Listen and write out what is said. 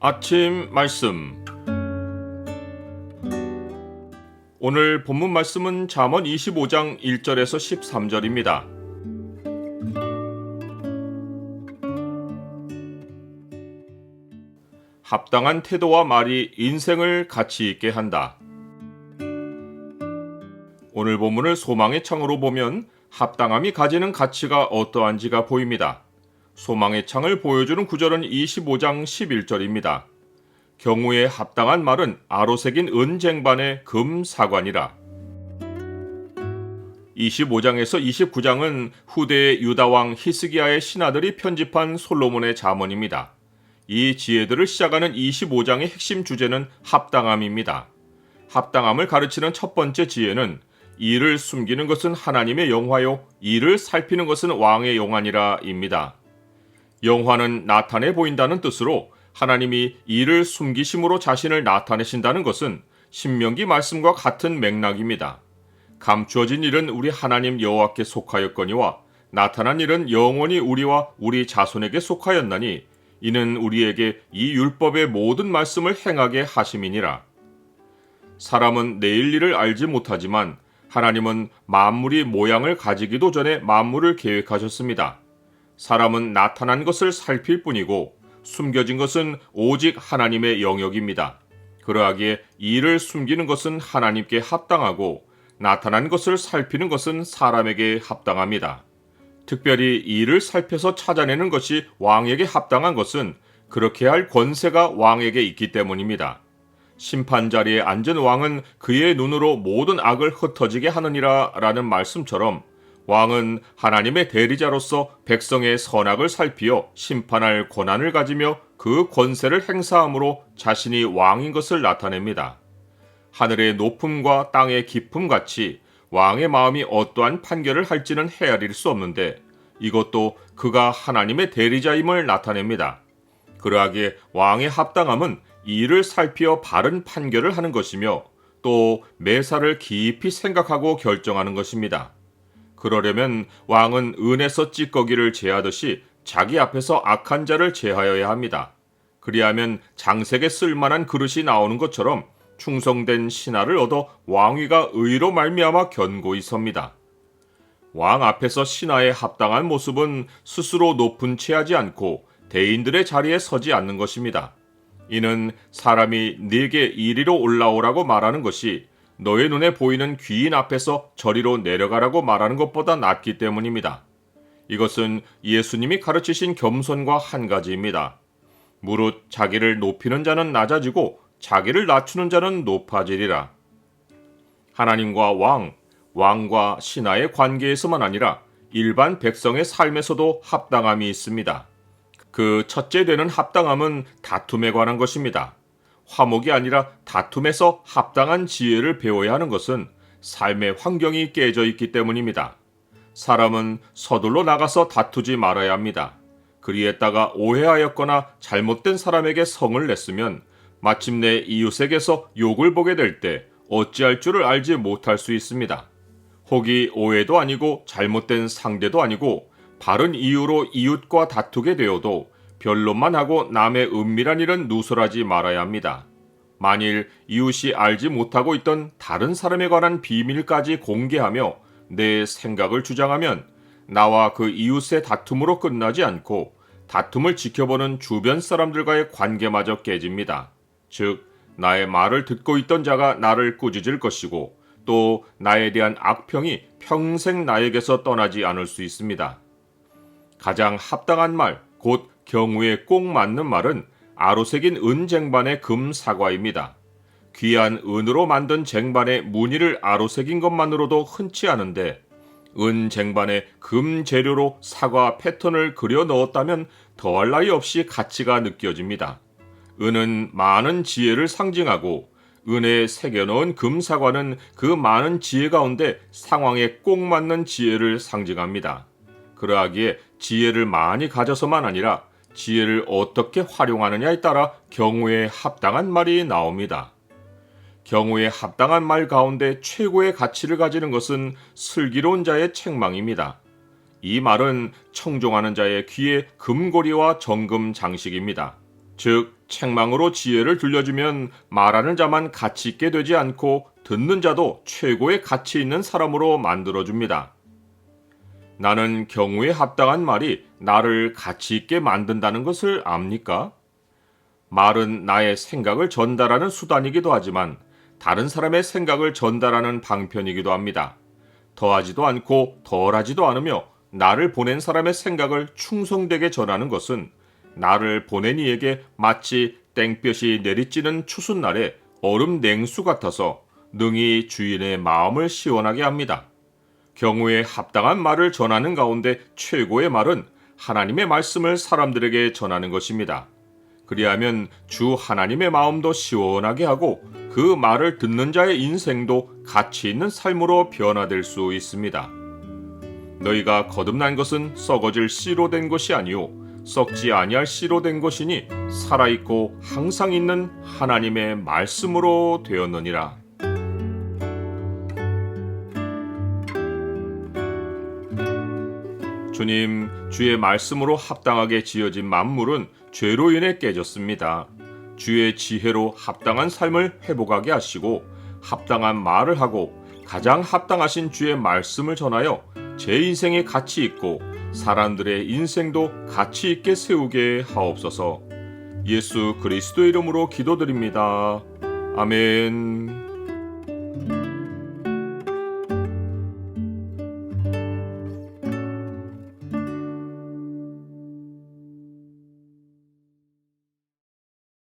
아침 말씀. 오늘 본문 말씀은 잠언 25장 1절에서 13절입니다. 합당한 태도와 말이 인생을 가치 있게 한다. 오늘 본문을 소망의 창으로 보면 합당함이 가지는 가치가 어떠한지가 보입니다. 소망의 창을 보여주는 구절은 25장 11절입니다. 경우에 합당한 말은 아로새긴 은쟁반의 금사관이라. 25장에서 29장은 후대의 유다왕 히스기야의 신하들이 편집한 솔로몬의 잠언입니다. 이 지혜들을 시작하는 25장의 핵심 주제는 합당함입니다. 합당함을 가르치는 첫 번째 지혜는 이를 숨기는 것은 하나님의 영화요, 이를 살피는 것은 왕의 용안이라입니다. 영화는 나타내 보인다는 뜻으로 하나님이 이를 숨기심으로 자신을 나타내신다는 것은 신명기 말씀과 같은 맥락입니다. 감추어진 일은 우리 하나님 여호와께 속하였거니와 나타난 일은 영원히 우리와 우리 자손에게 속하였나니 이는 우리에게 이 율법의 모든 말씀을 행하게 하심이니라. 사람은 내일 일을 알지 못하지만 하나님은 만물이 모양을 가지기도 전에 만물을 계획하셨습니다. 사람은 나타난 것을 살필 뿐이고 숨겨진 것은 오직 하나님의 영역입니다. 그러하기에 이를 숨기는 것은 하나님께 합당하고 나타난 것을 살피는 것은 사람에게 합당합니다. 특별히 이를 살펴서 찾아내는 것이 왕에게 합당한 것은 그렇게 할 권세가 왕에게 있기 때문입니다. 심판 자리에 앉은 왕은 그의 눈으로 모든 악을 흩어지게 하느니라 라는 말씀처럼 왕은 하나님의 대리자로서 백성의 선악을 살피어 심판할 권한을 가지며 그 권세를 행사함으로 자신이 왕인 것을 나타냅니다. 하늘의 높음과 땅의 깊음 같이 왕의 마음이 어떠한 판결을 할지는 헤아릴 수 없는데 이것도 그가 하나님의 대리자임을 나타냅니다. 그러하기에 왕의 합당함은 이를 살피어 바른 판결을 하는 것이며 또 매사를 깊이 생각하고 결정하는 것입니다. 그러려면 왕은 은에서 찌꺼기를 제하듯이 자기 앞에서 악한 자를 제하여야 합니다. 그리하면 장색에 쓸만한 그릇이 나오는 것처럼 충성된 신하를 얻어 왕위가 의로 말미암아 견고히 섭니다. 왕 앞에서 신하의 합당한 모습은 스스로 높은 채하지 않고 대인들의 자리에 서지 않는 것입니다. 이는 사람이 네게 이리로 올라오라고 말하는 것이 너의 눈에 보이는 귀인 앞에서 저리로 내려가라고 말하는 것보다 낫기 때문입니다. 이것은 예수님이 가르치신 겸손과 한 가지입니다. 무릇 자기를 높이는 자는 낮아지고 자기를 낮추는 자는 높아지리라. 하나님과 왕과 신하의 관계에서만 아니라 일반 백성의 삶에서도 합당함이 있습니다. 그 첫째 되는 합당함은 다툼에 관한 것입니다. 화목이 아니라 다툼에서 합당한 지혜를 배워야 하는 것은 삶의 환경이 깨져 있기 때문입니다. 사람은 서둘러 나가서 다투지 말아야 합니다. 그리했다가 오해하였거나 잘못된 사람에게 성을 냈으면 마침내 이웃에게서 욕을 보게 될 때 어찌할 줄을 알지 못할 수 있습니다. 혹이 오해도 아니고 잘못된 상대도 아니고 바른 이유로 이웃과 다투게 되어도 변론만 하고 남의 은밀한 일은 누설하지 말아야 합니다. 만일 이웃이 알지 못하고 있던 다른 사람에 관한 비밀까지 공개하며 내 생각을 주장하면 나와 그 이웃의 다툼으로 끝나지 않고 다툼을 지켜보는 주변 사람들과의 관계마저 깨집니다. 즉, 나의 말을 듣고 있던 자가 나를 꾸짖을 것이고 또 나에 대한 악평이 평생 나에게서 떠나지 않을 수 있습니다. 가장 합당한 말, 곧 경우에 꼭 맞는 말은 아로새긴 은쟁반의 금사과입니다. 귀한 은으로 만든 쟁반에 무늬를 아로새긴 것만으로도 흔치 않은데 은쟁반에 금 재료로 사과 패턴을 그려 넣었다면 더할 나위 없이 가치가 느껴집니다. 은은 많은 지혜를 상징하고 은에 새겨넣은 금사과는 그 많은 지혜 가운데 상황에 꼭 맞는 지혜를 상징합니다. 그러하기에 지혜를 많이 가져서만 아니라 지혜를 어떻게 활용하느냐에 따라 경우에 합당한 말이 나옵니다. 경우에 합당한 말 가운데 최고의 가치를 가지는 것은 슬기로운 자의 책망입니다. 이 말은 청종하는 자의 귀에 금고리와 정금 장식입니다. 즉 책망으로 지혜를 들려주면 말하는 자만 가치 있게 되지 않고 듣는 자도 최고의 가치 있는 사람으로 만들어줍니다. 나는 경우에 합당한 말이 나를 가치 있게 만든다는 것을 압니까? 말은 나의 생각을 전달하는 수단이기도 하지만 다른 사람의 생각을 전달하는 방편이기도 합니다. 더하지도 않고 덜하지도 않으며 나를 보낸 사람의 생각을 충성되게 전하는 것은 나를 보낸 이에게 마치 땡볕이 내리쬐는 추운 날에 얼음 냉수 같아서 능히 주인의 마음을 시원하게 합니다. 경우에 합당한 말을 전하는 가운데 최고의 말은 하나님의 말씀을 사람들에게 전하는 것입니다. 그리하면 주 하나님의 마음도 시원하게 하고 그 말을 듣는 자의 인생도 가치 있는 삶으로 변화될 수 있습니다. 너희가 거듭난 것은 썩어질 씨로 된 것이 아니요 썩지 아니할 씨로 된 것이니 살아있고 항상 있는 하나님의 말씀으로 되었느니라. 주님, 주의 말씀으로 합당하게 지어진 만물은 죄로 인해 깨졌습니다. 주의 지혜로 합당한 삶을 회복하게 하시고 합당한 말을 하고 가장 합당하신 주의 말씀을 전하여 제 인생에 가치 있고 사람들의 인생도 가치 있게 세우게 하옵소서. 예수 그리스도 이름으로 기도드립니다. 아멘.